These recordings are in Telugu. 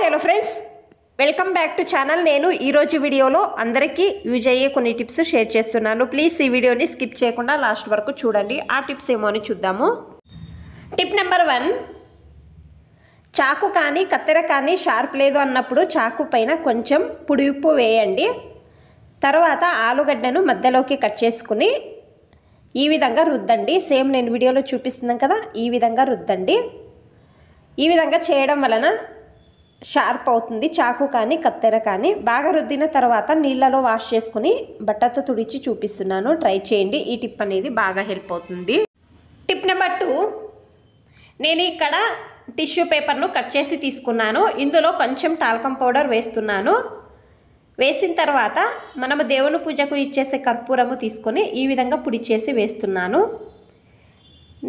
Hello friends, welcome back to channel. నేను ఈరోజు వీడియోలో అందరికీ యూజ్ అయ్యే కొన్ని టిప్స్ షేర్ చేస్తున్నాను. ప్లీజ్ ఈ వీడియోని స్కిప్ చేయకుండా లాస్ట్ వరకు చూడండి. ఆ టిప్స్ ఏమో అని చూద్దాము. టిప్ నెంబర్ 1, చాకు కానీ కత్తెర కానీ షార్ప్ లేదు అన్నప్పుడు చాకు పైన కొంచెం పొడి ఉప్పు వేయండి. తర్వాత ఆలుగడ్డను మధ్యలోకి కట్ చేసుకుని ఈ విధంగా రుద్దండి. సేమ్ నేను వీడియోలో చూపిస్తున్నాను కదా, ఈ విధంగా రుద్దండి. ఈ విధంగా చేయడం వలన షార్ప్ అవుతుంది చాకు కానీ కత్తెర కానీ. బాగా రుద్దిన తర్వాత నీళ్ళలో వాష్ చేసుకుని బట్టతో తుడిచి చూపిస్తున్నాను. ట్రై చేయండి. ఈ టిప్ అనేది బాగా హెల్ప్ అవుతుంది. టిప్ నెంబర్ 2, నేను ఇక్కడ టిష్యూ పేపర్ను కట్ చేసి తీసుకున్నాను. ఇందులో కొంచెం టాల్కమ్ పౌడర్ వేస్తున్నాను. వేసిన తర్వాత మనము దేవుని పూజకు ఇచ్చేసే కర్పూరము తీసుకొని ఈ విధంగా పొడి చేసి వేస్తున్నాను.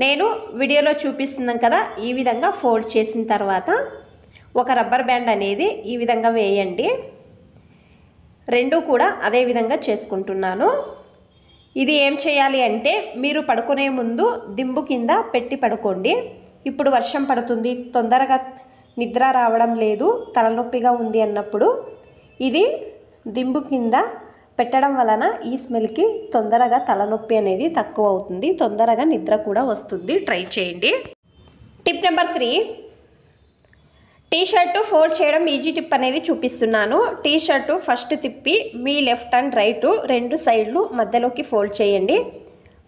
నేను వీడియోలో చూపిస్తున్నాను కదా, ఈ విధంగా ఫోల్డ్ చేసిన తర్వాత ఒక రబ్బర్ బ్యాండ్ అనేది ఈ విధంగా వేయండి. రెండు కూడా అదే విధంగా చేసుకుంటున్నాను. ఇది ఏం చేయాలి అంటే, మీరు పడుకునే ముందు దింబు కింద పెట్టి పడుకోండి. ఇప్పుడు వర్షం పడుతుంది, తొందరగా నిద్ర రావడం లేదు, తలనొప్పిగా ఉంది అన్నప్పుడు ఇది దింబు కింద పెట్టడం వలన ఈ స్మెల్కి తొందరగా తలనొప్పి అనేది తక్కువ అవుతుంది, తొందరగా నిద్ర కూడా వస్తుంది. ట్రై చేయండి. Tip number 3, T shirt fold చేయడం ఈజీ టిప్ అనేది చూపిస్తున్నాను. టీ షర్టు ఫస్ట్ తిప్పి మీ లెఫ్ట్ అండ్ రైట్ రెండు సైడ్లు మధ్యలోకి ఫోల్డ్ చేయండి.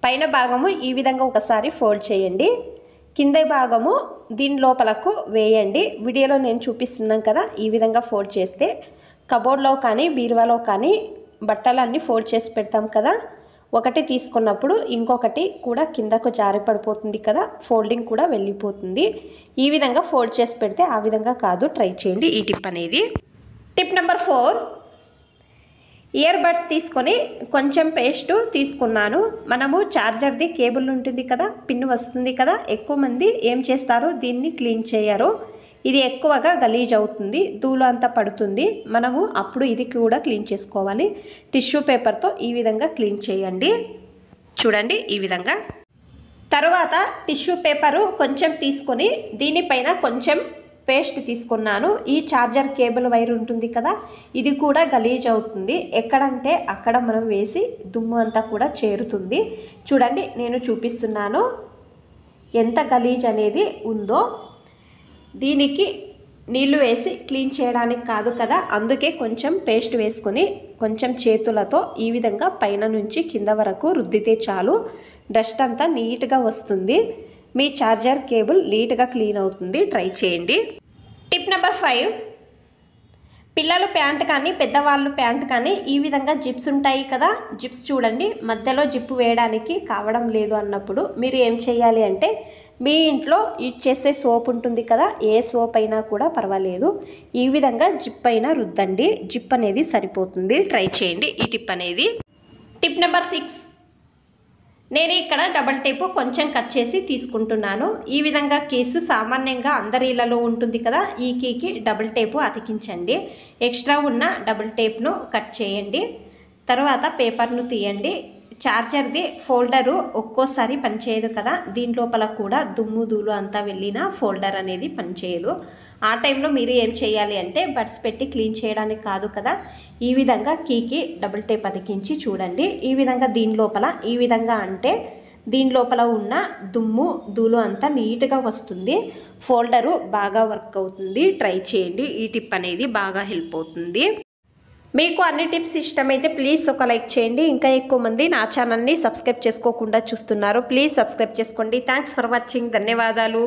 పైన భాగము ఈ విధంగా ఒకసారి ఫోల్డ్ చేయండి. కింద భాగము దీని లోపలకు వేయండి. వీడియోలో నేను చూపిస్తున్నాను కదా, ఈ విధంగా ఫోల్డ్ చేస్తే కబోర్డ్లో కానీ బీరువాలో కానీ బట్టలన్నీ ఫోల్డ్ చేసి పెడతాం కదా, ఒకటి తీసుకున్నప్పుడు ఇంకొకటి కూడా కిందకు జారి పడిపోతుంది కదా, ఫోల్డింగ్ కూడా వెళ్ళిపోతుంది. ఈ విధంగా ఫోల్డ్ చేసి పెడితే ఆ విధంగా కాదు. ట్రై చేయండి ఈ టిప్ అనేది. టిప్ నెంబర్ 4, ఇయర్ బడ్స్ తీసుకొని కొంచెం పేస్ట్ తీసుకున్నాను. మనము ఛార్జర్ది కేబుల్ ఉంటుంది కదా, పిన్ వస్తుంది కదా, ఎక్కువ మంది ఏం చేస్తారు, దీన్ని క్లీన్ చేయరు. ఇది ఎక్కువగా గలీజ్ అవుతుంది, ధూళి అంతా పడుతుంది. మనము అప్పుడు ఇది కూడా క్లీన్ చేసుకోవాలి. టిష్యూ పేపర్తో ఈ విధంగా క్లీన్ చేయండి. చూడండి ఈ విధంగా. తర్వాత టిష్యూ పేపరు కొంచెం తీసుకొని దీనిపైన కొంచెం పేస్ట్ తీసుకున్నాను. ఈ ఛార్జర్ కేబుల్ వైర్ ఉంటుంది కదా, ఇది కూడా గలీజ్ అవుతుంది. ఎక్కడంటే అక్కడ మనం వేసి దుమ్ము అంతా కూడా చేరుతుంది. చూడండి నేను చూపిస్తున్నాను ఎంత గలీజ్ అనేది ఉందో. దీనికి నీళ్లు వేసి క్లీన్ చేయడానికి కాదు కదా, అందుకే కొంచెం పేస్ట్ వేసుకొని కొంచెం చేతులతో ఈ విధంగా పైన నుంచి కింద వరకు రుద్దితే చాలు, డస్ట్ అంతా నీట్గా వస్తుంది. మీ ఛార్జర్ కేబుల్ నీట్గా క్లీన్ అవుతుంది. ట్రై చేయండి. టిప్ నెంబర్ 5, పిల్లలు ప్యాంట్ కానీ పెద్దవాళ్ళు ప్యాంట్ కానీ ఈ విధంగా జిప్స్ ఉంటాయి కదా, జిప్స్ చూడండి మధ్యలో జిప్పు వేయడానికి కావడం లేదు అన్నప్పుడు మీరు ఏం చేయాలి అంటే, మీ ఇంట్లో యూజ్ చేసే సోప్ ఉంటుంది కదా, ఏ సోప్ అయినా కూడా పర్వాలేదు, ఈ విధంగా జిప్ అయినా రుద్దండి. జిప్ అనేది సరిపోతుంది. ట్రై చేయండి ఈ టిప్ అనేది. టిప్ నెంబర్ 6, నేను ఇక్కడ డబల్ టేపు కొంచెం కట్ చేసి తీసుకుంటున్నాను. ఈ విధంగా కీసు సామాన్యంగా అందరి ఇళ్లలో ఉంటుంది కదా, ఈ కీకి డబల్ టేపు అతికించండి. ఎక్స్ట్రా ఉన్న డబల్ టేప్ను కట్ చేయండి. తర్వాత పేపర్ను తీయండి. ఛార్జర్ది ఫోల్డరు ఒక్కోసారి పనిచేయదు కదా, దీని లోపల కూడా దుమ్ము ధూళి అంతా వెళ్ళిన ఫోల్డర్ అనేది పనిచేయదు. ఆ టైంలో మీరు ఏం చేయాలి అంటే, బడ్స్ పెట్టి క్లీన్ చేయడానికి కాదు కదా, ఈ విధంగా కీకి డబుల్ టేప్ అతికించి చూడండి. ఈ విధంగా దీని లోపల ఈ విధంగా అంటే దీని లోపల ఉన్న దుమ్ము ధూళి అంతా నీట్గా వస్తుంది. ఫోల్డరు బాగా వర్క్ అవుతుంది. ట్రై చేయండి. ఈ టిప్ అనేది బాగా హెల్ప్ అవుతుంది. మీకు అన్ని టిప్స్ ఇష్టమైతే ప్లీజ్ ఒక లైక్ చేయండి. ఇంకా ఎక్కువ మంది నా ఛానల్ని సబ్స్క్రైబ్ చేసుకోకుండా చూస్తున్నారు. ప్లీజ్ సబ్స్క్రైబ్ చేసుకోండి. Thanks for watching. ధన్యవాదాలు.